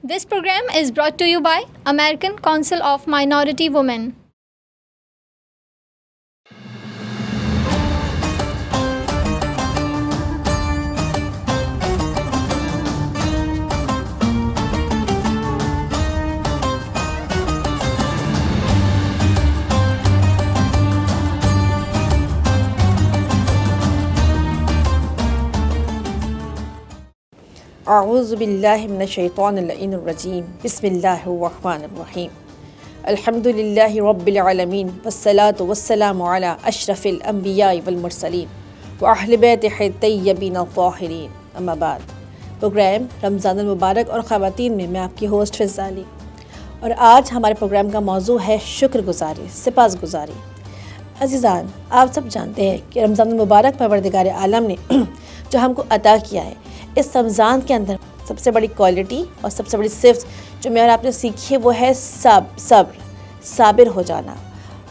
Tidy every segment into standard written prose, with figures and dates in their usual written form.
This program is brought to you by American Council of Minority Women. اعوذ باللہ من الشیطان اللعین الرجیم بسم اللہ الرحمن الرحیم الحمد للہ رب العالمین والصلاة والسلام علی اشرف الانبیاء والمرسلین واہل بیتہ الطیبین الطاہرین اما بعد۔ پروگرام رمضان المبارک اور خواتین میں میں آپ کی ہوسٹ فضا علی، اور آج ہمارے پروگرام کا موضوع ہے شکر گزاری، سپاس گزاری۔ عزیزان، آپ سب جانتے ہیں کہ رمضان المبارک پروردگار عالم نے جو ہم کو عطا کیا ہے، اس رمضان کے اندر سب سے بڑی کوالٹی اور سب سے بڑی صفت جو میں اور آپ نے سیکھی ہے وہ ہے صابر ہو جانا،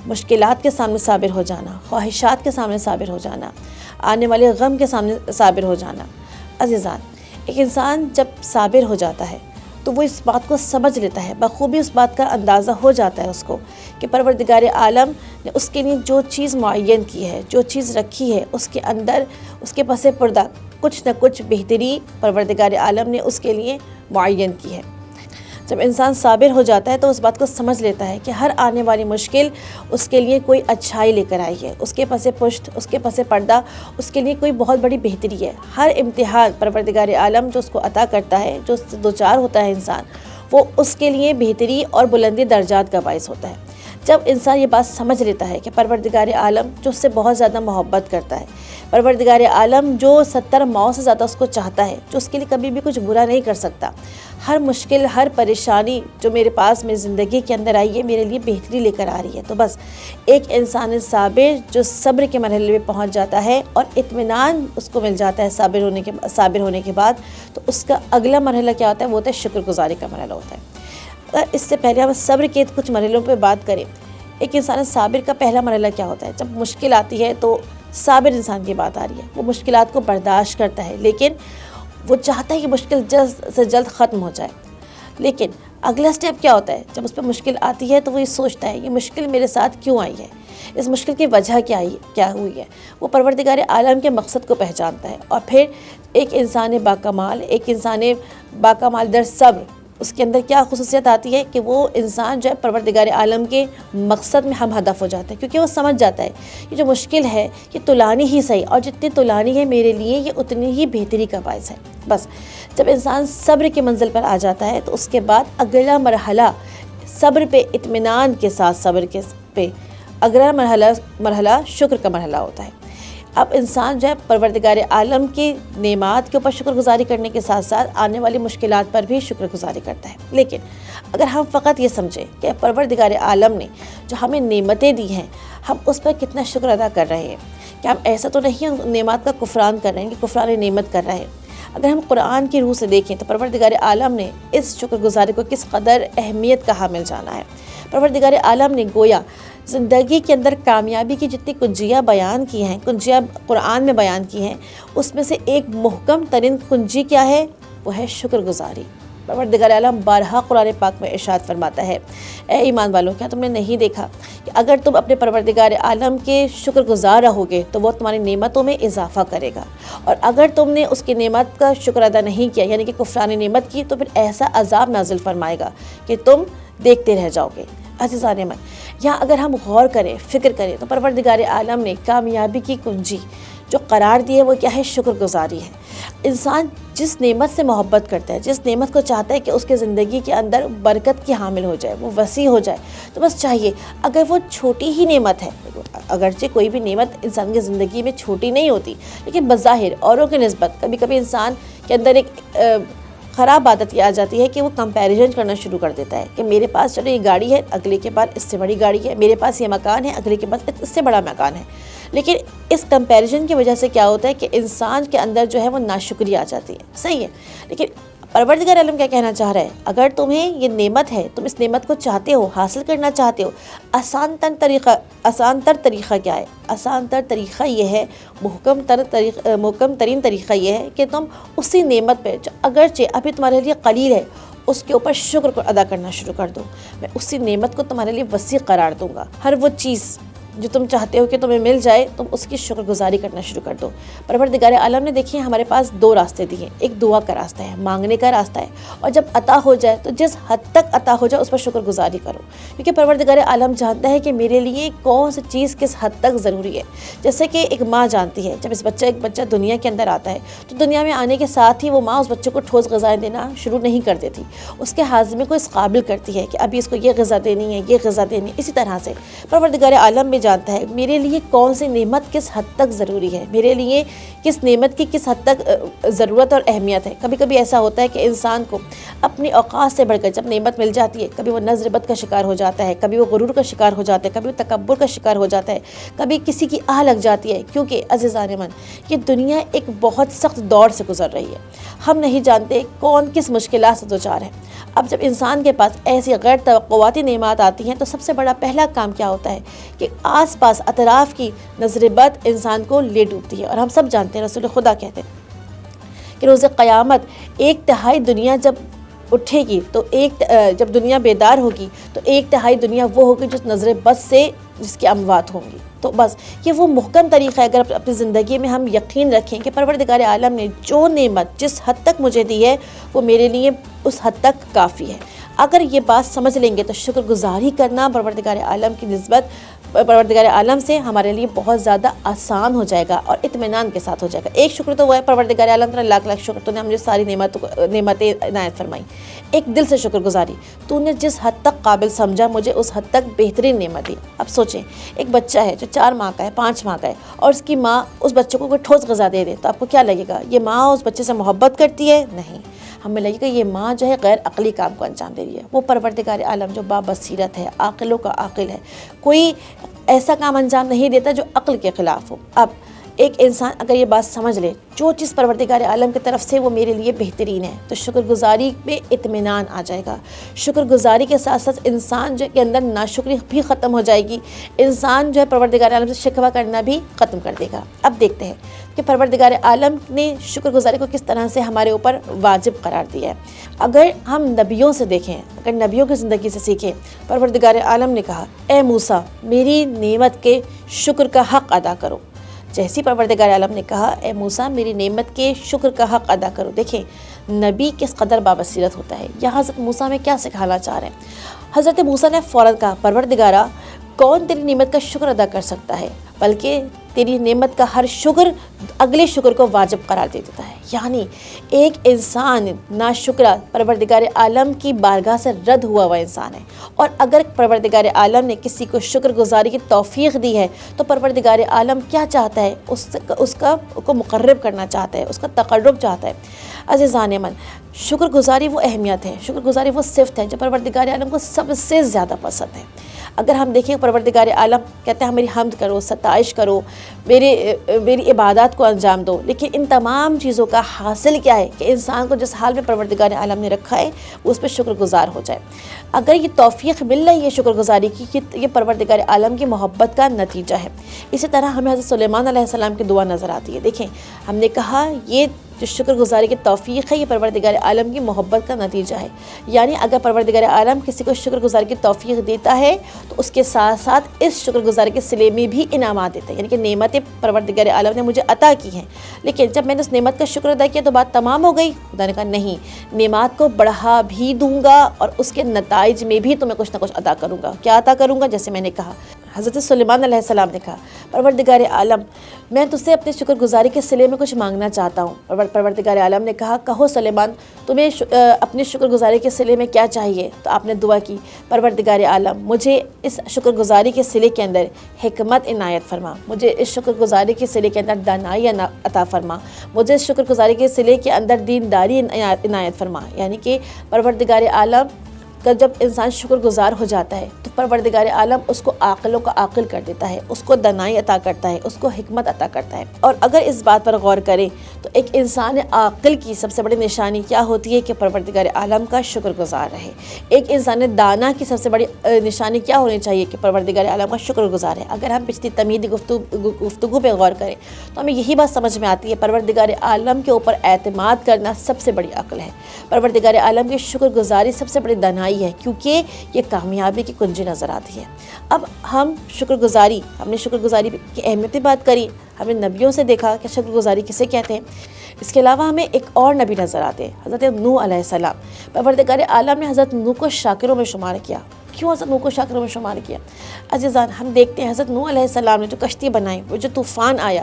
مشکلات کے سامنے صابر ہو جانا، خواہشات کے سامنے صابر ہو جانا، آنے والے غم کے سامنے صابر ہو جانا۔ عزیزان، ایک انسان جب صابر ہو جاتا ہے تو وہ اس بات کو سمجھ لیتا ہے، بخوبی اس بات کا اندازہ ہو جاتا ہے اس کو کہ پروردگار عالم نے اس کے لیے جو چیز معین کی ہے، جو چیز رکھی ہے، اس کے اندر اس کے پس پردہ کچھ نہ کچھ بہتری پروردگار عالم نے اس کے لیے معین کی ہے۔ جب انسان صابر ہو جاتا ہے تو اس بات کو سمجھ لیتا ہے کہ ہر آنے والی مشکل اس کے لیے کوئی اچھائی لے کر آئی ہے، اس کے پس پشت، اس کے پس پردہ اس کے لیے کوئی بہت بڑی بہتری ہے۔ ہر امتحان پروردگار عالم جو اس کو عطا کرتا ہے، جو دوچار ہوتا ہے انسان، وہ اس کے لیے بہتری اور بلندی درجات کا باعث ہوتا ہے۔ جب انسان یہ بات سمجھ لیتا ہے کہ پروردگار عالم جو اس سے بہت زیادہ محبت کرتا ہے، پروردگار عالم جو 70 ماؤں سے زیادہ اس کو چاہتا ہے، جو اس کے لیے کبھی بھی کچھ برا نہیں کر سکتا، ہر مشکل، ہر پریشانی جو میرے پاس میری زندگی کے اندر آئی ہے میرے لیے بہتری لے کر آ رہی ہے، تو بس ایک انسان صابر جو صبر کے مرحلے میں پہنچ جاتا ہے اور اطمینان اس کو مل جاتا ہے صابر ہونے کے بعد، تو اس کا اگلا مرحلہ کیا ہوتا ہے؟ وہ ہوتا ہے شکر گزاری کا مرحلہ ہوتا ہے۔ اس سے پہلے ہم صبر کے کچھ مرحلوں پہ بات کریں۔ ایک انسان صابر کا پہلا مرحلہ کیا ہوتا ہے؟ جب مشکل آتی ہے تو صابر انسان کی بات آ رہی ہے، وہ مشکلات کو برداشت کرتا ہے، لیکن وہ چاہتا ہے کہ مشکل جلد سے جلد ختم ہو جائے۔ لیکن اگلا سٹیپ کیا ہوتا ہے؟ جب اس پہ مشکل آتی ہے تو وہ یہ سوچتا ہے یہ مشکل میرے ساتھ کیوں آئی ہے، اس مشکل کی وجہ کیا ہوئی ہے۔ وہ پروردگار عالم کے مقصد کو پہچانتا ہے، اور پھر ایک انسان باکمال در صبر، اس کے اندر کیا خصوصیت آتی ہے کہ وہ انسان جو ہے پروردگار عالم کے مقصد میں ہم ہدف ہو جاتا ہے، کیونکہ وہ سمجھ جاتا ہے کہ جو مشکل ہے یہ طولانی ہی صحیح، اور جتنی طولانی ہے میرے لیے یہ اتنی ہی بہتری کا باعث ہے۔ بس جب انسان صبر کی منزل پر آ جاتا ہے تو اس کے بعد اگلا مرحلہ صبر پہ اطمینان کے ساتھ اگلا مرحلہ شکر کا مرحلہ ہوتا ہے۔ اب انسان جو ہے پروردگار عالم کی نعمات کے اوپر شکر گزاری کرنے کے ساتھ ساتھ آنے والی مشکلات پر بھی شکر گزاری کرتا ہے۔ لیکن اگر ہم فقط یہ سمجھیں کہ پروردگار عالم نے جو ہمیں نعمتیں دی ہیں ہم اس پر کتنا شکر ادا کر رہے ہیں، کہ ہم ایسا تو نہیں نعمات کا کفران کر رہے ہیں کہ کفران نعمت کر رہے ہیں۔ اگر ہم قرآن کی روح سے دیکھیں تو پروردگار عالم نے اس شکر گزاری کو کس قدر اہمیت کا حامل جانا ہے۔ پروردگار عالم نے گویا زندگی کے اندر کامیابی کی جتنی کنجیاں بیان کی ہیں، کنجیاں قرآن میں بیان کی ہیں، اس میں سے ایک محکم ترین کنجی کیا ہے؟ وہ ہے شکر گزاری۔ پروردگار عالم بارہا قرآن پاک میں ارشاد فرماتا ہے، اے ایمان والوں، کیا تم نے نہیں دیکھا کہ اگر تم اپنے پروردگار عالم کے شکر گزار رہو گے تو وہ تمہاری نعمتوں میں اضافہ کرے گا، اور اگر تم نے اس کی نعمت کا شکر ادا نہیں کیا یعنی کہ کفران نعمت کی، تو پھر ایسا عذاب نازل فرمائے گا کہ تم دیکھتے رہ جاؤ گے۔ عزیزان من، یہاں اگر ہم غور کریں، فکر کریں، تو پروردگار عالم نے کامیابی کی کنجی جو قرار دی ہے وہ کیا ہے؟ شکر گزاری ہے۔ انسان جس نعمت سے محبت کرتا ہے، جس نعمت کو چاہتا ہے کہ اس کے زندگی کے اندر برکت کی حامل ہو جائے، وہ وسیع ہو جائے، تو بس چاہیے اگر وہ چھوٹی ہی نعمت ہے، اگرچہ کوئی بھی نعمت انسان کی زندگی میں چھوٹی نہیں ہوتی، لیکن بظاہر اوروں کی نسبت کبھی کبھی انسان کے اندر ایک خراب عادت یہ آ جاتی ہے کہ وہ کمپیریزن کرنا شروع کر دیتا ہے کہ میرے پاس چلو یہ گاڑی ہے، اگلے کے بعد اس سے بڑی گاڑی ہے، میرے پاس یہ مکان ہے، اگلے کے بعد اس سے بڑا مکان ہے۔ لیکن اس کمپیریزن کی وجہ سے کیا ہوتا ہے کہ انسان کے اندر جو ہے وہ ناشکری آ جاتی ہے۔ صحیح ہے، لیکن پروردگار عالم کیا کہنا چاہ رہا ہے؟ اگر تمہیں یہ نعمت ہے، تم اس نعمت کو چاہتے ہو، حاصل کرنا چاہتے ہو، آسان تر طریقہ کیا ہے؟ آسان تر طریقہ یہ ہے، محکم ترین طریقہ یہ ہے کہ تم اسی نعمت پہ جو اگرچہ ابھی تمہارے لیے قلیل ہے، اس کے اوپر شکر کو ادا کرنا شروع کر دو۔ میں اسی نعمت کو تمہارے لیے وسیع قرار دوں گا۔ ہر وہ چیز جو تم چاہتے ہو کہ تمہیں مل جائے، تم اس کی شکر گزاری کرنا شروع کر دو۔ پروردگار عالم نے دیکھیے ہمارے پاس دو راستے دیے، ایک دعا کا راستہ ہے، مانگنے کا راستہ ہے، اور جب عطا ہو جائے تو جس حد تک عطا ہو جائے اس پر شکر گزاری کرو، کیونکہ پروردگار عالم جانتا ہے کہ میرے لیے کون سی چیز کس حد تک ضروری ہے۔ جیسے کہ ایک ماں جانتی ہے جب ایک بچہ دنیا کے اندر آتا ہے تو دنیا میں آنے کے ساتھ ہی وہ ماں اس بچے کو ٹھوس غذائیں دینا شروع نہیں کر دیتی، اس کے ہاضمے کو اس قابل کرتی ہے کہ ابھی اس کو یہ غذا دینی ہے، یہ غذا دینی ہے۔ اسی طرح سے پروردگار عالم بھی جانتا ہے میرے لیے کون سی نعمت کس حد تک ضروری ہے، میرے لیے کس نعمت کی کس حد تک ضرورت اور اہمیت ہے۔ کبھی کبھی ایسا ہوتا ہے کہ انسان کو اپنی اوقات سے بڑھ کر جب نعمت مل جاتی ہے، کبھی وہ نظر بد کا شکار ہو جاتا ہے، کبھی وہ غرور کا شکار ہو جاتا ہے، کبھی وہ تکبر کا شکار ہو جاتا ہے، کبھی کسی کی آہ لگ جاتی ہے، کیونکہ عزیزان من یہ دنیا ایک بہت سخت دور سے گزر رہی ہے۔ ہم نہیں جانتے کون کس مشکلات سے دوچار ہے۔ اب جب انسان کے پاس ایسی غیر توقعاتی نعمات آتی ہیں تو سب سے بڑا پہلا کام کیا ہوتا ہے کہ آس پاس اطراف کی نظر بد انسان کو لے ڈوبتی ہے۔ اور ہم سب جانتے ہیں، رسول خدا کہتے ہیں کہ روز قیامت 1/3 دنیا جب اٹھے گی تو جب دنیا بیدار ہوگی تو 1/3 دنیا وہ ہوگی جس نظر بد سے جس کی اموات ہوں گی۔ تو بس یہ وہ محکم طریقہ ہے، اگر اپنی زندگی میں ہم یقین رکھیں کہ پروردگار عالم نے جو نعمت جس حد تک مجھے دی ہے وہ میرے لیے اس حد تک کافی ہے۔ اگر یہ بات سمجھ لیں گے تو شکر گزاری کرنا پروردگار عالم کی نسبت پروردگار عالم سے ہمارے لیے بہت زیادہ آسان ہو جائے گا اور اطمینان کے ساتھ ہو جائے گا۔ ایک شکر تو وہ ہے پروردگار عالم تعالیٰ لاکھ لاکھ شکر، تو نے ہم نے ساری نعمتیں عنایت فرمائی۔ ایک دل سے شکر گزاری، تو نے جس حد تک قابل سمجھا مجھے اس حد تک بہترین نعمت دی۔ اب سوچیں ایک بچہ ہے جو 4 ماہ کا ہے، 5 ماہ کا ہے، اور اس کی ماں اس بچے کو کوئی ٹھوس غذا دے تو آپ کو کیا لگے گا؟ یہ ماں اس بچے سے محبت کرتی ہے؟ نہیں، ہمیں لگے گا یہ ماں جو ہے غیر عقلی کام کو انجام دے رہی ہے۔ وہ پروردگار عالم جو بابصیرت ہے، عاقلوں کا عاقل ہے، کوئی ایسا کام انجام نہیں دیتا جو عقل کے خلاف ہو۔ اب ایک انسان اگر یہ بات سمجھ لے جو چیز پروردگار عالم کی طرف سے وہ میرے لیے بہترین ہے تو شکر گزاری پہ اطمینان آ جائے گا۔ شکر گزاری کے ساتھ ساتھ انسان جو کے اندر ناشکری بھی ختم ہو جائے گی، انسان جو ہے پروردگار عالم سے شکوہ کرنا بھی ختم کر دے گا۔ اب دیکھتے ہیں کہ پروردگار عالم نے شکر گزاری کو کس طرح سے ہمارے اوپر واجب قرار دیا ہے۔ اگر ہم نبیوں سے دیکھیں، اگر نبیوں کی زندگی سے سیکھیں، پروردگار عالم نے کہا اے موسیٰ میری نعمت کے شکر کا حق ادا کرو۔ جیسی پروردگار عالم نے کہا اے موسیٰ میری نعمت کے شکر کا حق ادا کرو، دیکھیں نبی کس قدر بابصیرت ہوتا ہے۔ یہاں حضرت موسیٰ میں کیا سکھانا چاہ رہے ہیں؟ حضرت موسیٰ نے فوراً کہا پروردگارہ کون تیری نعمت کا شکر ادا کر سکتا ہے، بلکہ تیری نعمت کا ہر شکر اگلے شکر کو واجب قرار دے دیتا ہے۔ یعنی ایک انسان ناشکرہ پروردگار عالم کی بارگاہ سے رد ہوا انسان ہے، اور اگر پروردگار عالم نے کسی کو شکر گزاری کی توفیق دی ہے تو پروردگار عالم کیا چاہتا ہے؟ اس کو مقرب کرنا چاہتا ہے، اس کا تقرب چاہتا ہے۔ عزیزان من، شکر گزاری وہ اہمیت ہے، شکر گزاری وہ صفت ہے جو پروردگار عالم کو سب سے زیادہ پسند ہے۔ اگر ہم دیکھیں پروردگار عالم کہتے ہیں میری حمد کرو، ستائش کرو، میری عبادات کو انجام دو، لیکن ان تمام چیزوں کا حاصل کیا ہے کہ انسان کو جس حال میں پروردگار عالم نے رکھا ہے وہ اس پہ شکر گزار ہو جائے۔ اگر یہ توفیق مل رہی ہے شکر گزاری کی، یہ پروردگار عالم کی محبت کا نتیجہ ہے۔ اسی طرح ہمیں حضرت سلیمان علیہ السلام کی دعا نظر آتی ہے۔ دیکھیں ہم نے کہا یہ جو شکر گزاری کی توفیق ہے یہ پروردگار عالم کی محبت کا نتیجہ ہے، یعنی اگر پروردگار عالم کسی کو شکر گزاری کی توفیق دیتا ہے تو اس کے ساتھ ساتھ اس شکر گزاری کے صلے میں بھی انعامات دیتا ہے، یعنی کہ نعمتیں پروردگار عالم نے مجھے عطا کی ہیں، لیکن جب میں نے اس نعمت کا شکر ادا کیا تو بات تمام ہو گئی؟ خدا نے کہا نہیں، نعمات کو بڑھا بھی دوں گا اور اس کے نتائج میں بھی تمہیں کچھ نہ کچھ عطا کروں گا۔ کیا عطا کروں گا؟ جیسے میں نے کہا حضرت سلیمان علیہ السلام نے کہا پروردگار عالم میں تجھ سے اپنے شکر گزاری کے صلے میں کچھ مانگنا چاہتا ہوں۔ پروردگار عالم نے کہا کہو سلیمان تمہیں اپنے شکر گزاری کے صلے میں کیا چاہیے؟ تو آپ نے دعا کی پروردگار عالم مجھے اس شکر گزاری کے صلے کے اندر حکمت عنایت فرما، مجھے اس شکر گزاری کے صلے کے اندر دانائی عطا فرما، مجھے اس شکر گزاری کے صلے کے اندر دینداری عنایت فرما۔ یعنی کہ پروردگار عالم جب انسان شکر گزار ہو جاتا ہے تو پروردگار عالم اس کو عاقلوں کا عاقل کر دیتا ہے، اس کو دانائی عطا کرتا ہے، اس کو حکمت عطا کرتا ہے۔ اور اگر اس بات پر غور کریں تو ایک انسان عاقل کی سب سے بڑی نشانی کیا ہوتی ہے کہ پروردگار عالم کا شکر گزار رہے۔ ایک انسان دانا کی سب سے بڑی نشانی کیا ہونی چاہیے کہ پروردگار عالم کا شکر گزار ہے۔ اگر ہم پچھلی تمہیدی گفتگو پہ غور کریں تو ہمیں یہی بات سمجھ میں آتی ہے، پروردگار عالم کے اوپر اعتماد کرنا سب سے بڑی عقل ہے، پروردگار عالم کی شکر گزاری سب سے بڑی دانائی ہے، کیونکہ یہ کامیابی کی کنجی نظر آتی ہے۔ اب ہم نے شکر گزاری کی اہمیت کی بات کری، ہم نے نبیوں سے دیکھا کہ شکر گزاری کسے کہتے ہیں۔ اس کے علاوہ ہمیں ایک اور نبی نظر آتے ہیں، حضرت نوح علیہ السلام۔ پروردگار عالم نے حضرت نوح کو شاکروں میں شمار کیا۔ کیوں حضرت نوح کو شاکروں میں شمار کیا؟ عزیزان، ہم دیکھتے ہیں حضرت نوح علیہ السلام نے جو کشتی بنائی، وہ جو طوفان آیا،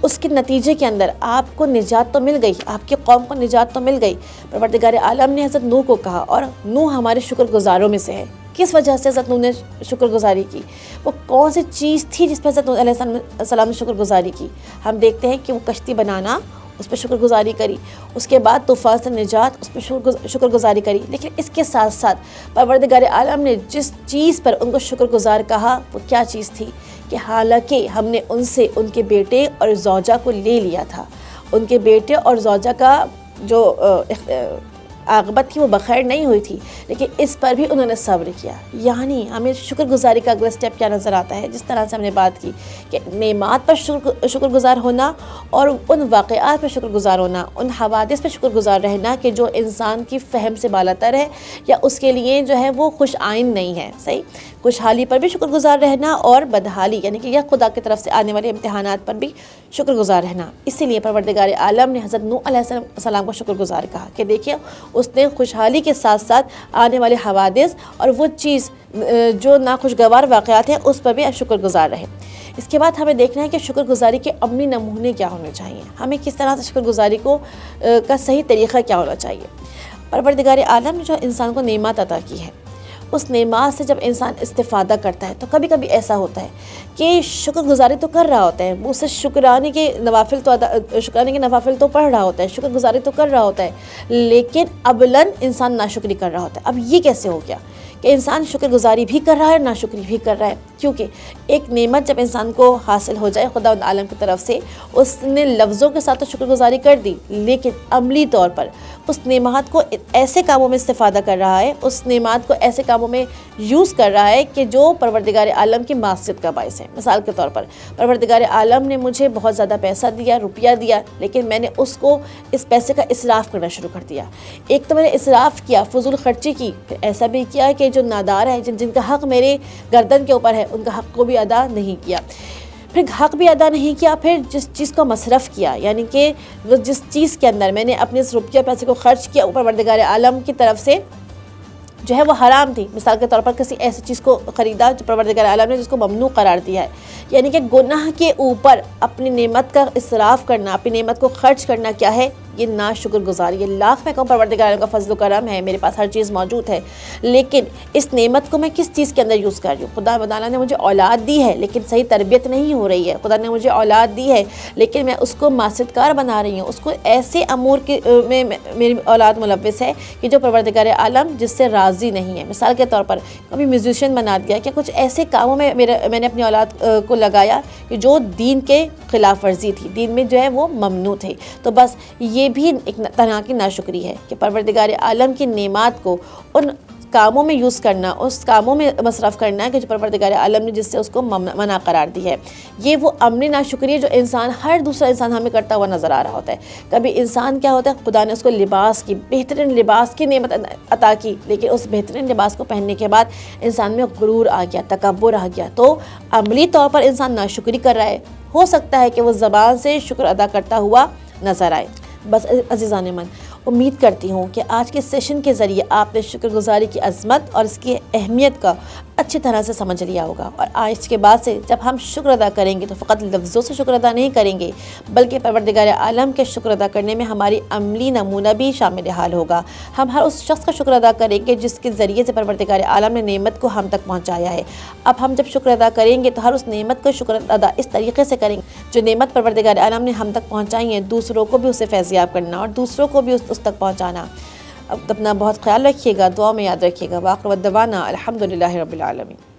اس کے نتیجے کے اندر آپ کو نجات تو مل گئی، آپ کی قوم کو نجات تو مل گئی۔ پروردگار عالم نے حضرت نوح کو کہا، اور نوح ہمارے شکر گزاروں میں سے ہے۔ کس وجہ سے حضرت نوح نے شکر گزاری کی؟ وہ کون سی چیز تھی جس پر حضرت نوح علیہ السلام نے شکر گزاری کی؟ ہم دیکھتے ہیں کہ وہ کشتی بنانا، اس پہ شکر گزاری کری، اس کے بعد طوفان سے نجات، اس پہ شکر گزاری کری۔ لیکن اس کے ساتھ ساتھ پروردگار عالم نے جس چیز پر ان کو شکر گزار کہا، وہ کیا چیز تھی؟ کہ حالانکہ ہم نے ان سے ان کے بیٹے اور زوجہ کو لے لیا تھا، ان کے بیٹے اور زوجہ کا جو عاقبت تھی وہ بخیر نہیں ہوئی تھی، لیکن اس پر بھی انہوں نے صبر کیا۔ یعنی ہمیں شکر گزاری کا اگلا سٹیپ کیا نظر آتا ہے؟ جس طرح سے ہم نے بات کی کہ نعمات پر شکر گزار ہونا، اور ان واقعات پر شکر گزار ہونا، ان حوادث پر شکر گزار رہنا کہ جو انسان کی فہم سے بالاتر ہے، یا اس کے لیے جو ہے وہ خوش آئند نہیں ہے۔ صحیح، خوشحالی پر بھی شکر گزار رہنا، اور بدحالی یعنی کہ یہ خدا کی طرف سے آنے والے امتحانات پر بھی شکر گزار رہنا۔ اسی لیے پروردگار عالم نے حضرت نوح علیہ السلام کو شکر گزار کہا کہ دیکھیے اس نے خوشحالی کے ساتھ ساتھ آنے والے حوادث اور وہ چیز جو ناخوشگوار واقعات ہیں اس پر بھی شکر گزار رہے۔ اس کے بعد ہمیں دیکھنا ہے کہ شکر گزاری کے عملی نمونے کیا ہونے چاہیے، ہمیں کس طرح سے شکر گزاری کا صحیح طریقہ کیا ہونا چاہیے۔ پروردگار عالم نے جو انسان کو نعمت عطا کی ہے، اس نعمات سے جب انسان استفادہ کرتا ہے تو کبھی کبھی ایسا ہوتا ہے کہ شکر گزاری تو کر رہا ہوتا ہے، وہ اسے شکرانے کے نوافل تو پڑھ رہا ہوتا ہے، شکر گزاری تو کر رہا ہوتا ہے، لیکن عملاً انسان ناشکری کر رہا ہوتا ہے۔ اب یہ کیسے ہو گیا کہ انسان شکر گزاری بھی کر رہا ہے، ناشکری بھی کر رہا ہے؟ کیونکہ ایک نعمت جب انسان کو حاصل ہو جائے خدا عالم کی طرف سے، اس نے لفظوں کے ساتھ تو شکر گزاری کر دی، لیکن عملی طور پر اس نعمت کو ایسے کاموں میں استفادہ کر رہا ہے، اس نعمت کو ایسے کاموں میں یوز کر رہا ہے کہ جو پروردگار عالم کی معصیت کا باعث ہے۔ مثال کے طور پر پروردگار عالم نے مجھے بہت زیادہ پیسہ دیا، روپیہ دیا، لیکن میں نے اس پیسے کا اسراف کرنا شروع کر دیا۔ ایک تو میں نے اسراف کیا، فضول خرچی کی، پھر ایسا بھی کیا کہ جو نادار ہے، جن کا حق میرے گردن کے اوپر ہے، ان کا حق کو بھی ادا نہیں کیا، پھر حق بھی ادا نہیں کیا، پھر جس چیز کو مصرف کیا، یعنی کہ جس چیز کے اندر میں نے اپنے اس روپیہ پیسے کو خرچ کیا، پروردگار عالم کی طرف سے جو ہے وہ حرام تھی۔ مثال کے طور پر کسی ایسی چیز کو خریدا جو پروردگار عالم نے جس کو ممنوع قرار دیا ہے، یعنی کہ گناہ کے اوپر اپنی نعمت کا اسراف کرنا، اپنی نعمت کو خرچ کرنا کیا ہے؟ یہ ناشکر گزاری ہے۔ لاکھ میں کہوں پروردگار عالم کا فضل و کرم ہے، میرے پاس ہر چیز موجود ہے، لیکن اس نعمت کو میں کس چیز کے اندر یوز کر رہی ہوں؟ خدا تعالیٰ نے مجھے اولاد دی ہے لیکن صحیح تربیت نہیں ہو رہی ہے، خدا نے مجھے اولاد دی ہے لیکن میں اس کو معصیت کار بنا رہی ہوں، اس کو ایسے امور میں میری اولاد ملوث ہے کہ جو پروردگار عالم جس سے راضی نہیں ہے۔ مثال کے طور پر کبھی میوزیشین بنا دیا، کہ کچھ ایسے کاموں میں میں نے اپنی اولاد کو لگایا کہ جو دین کے خلاف ورزی تھی، دین میں جو ہے وہ ممنوع تھے، تو بس یہ بھی ایک طرح کی ناشکری ہے کہ پروردگار عالم کی نعمات کو ان کاموں میں یوز کرنا، اس کاموں میں مصرف کرنا ہے کہ جو پروردگار عالم نے جس سے اس کو منع قرار دی ہے۔ یہ وہ عملی ناشکری ہے جو ہر دوسرا انسان ہمیں کرتا ہوا نظر آ رہا ہوتا ہے۔ کبھی انسان کیا ہوتا ہے، خدا نے اس کو بہترین لباس کی نعمت عطا کی، لیکن اس بہترین لباس کو پہننے کے بعد انسان میں غرور آ گیا، تکبر آ گیا، تو عملی طور پر انسان ناشکری کر رہا ہے۔ ہو سکتا ہے کہ وہ زبان سے شکر ادا کرتا ہوا نظر آئے۔ بس عزیزان من، امید کرتی ہوں کہ آج کے سیشن کے ذریعے آپ نے شکر گزاری کی عظمت اور اس کی اہمیت کا اچھی طرح سے سمجھ لیا ہوگا، اور آج کے بعد سے جب ہم شکر ادا کریں گے تو فقط لفظوں سے شکر ادا نہیں کریں گے، بلکہ پروردگار عالم کے شکر ادا کرنے میں ہماری عملی نمونہ بھی شامل حال ہوگا۔ ہم ہر اس شخص کا شکر ادا کریں گے جس کے ذریعے سے پروردگار عالم نے نعمت کو ہم تک پہنچایا ہے۔ اب ہم جب شکر ادا کریں گے تو ہر اس نعمت کو شکر ادا اس طریقے سے کریں گے جو نعمت پروردگار عالم نے ہم تک پہنچائی ہے، دوسروں کو بھی اسے فیضیاب کرنا اور دوسروں کو بھی اس تک پہنچانا۔ اب اپنا بہت خیال رکھیے گا، دعا میں یاد رکھیے گا۔ وآخر دعوانا الحمدللہ رب العالمین۔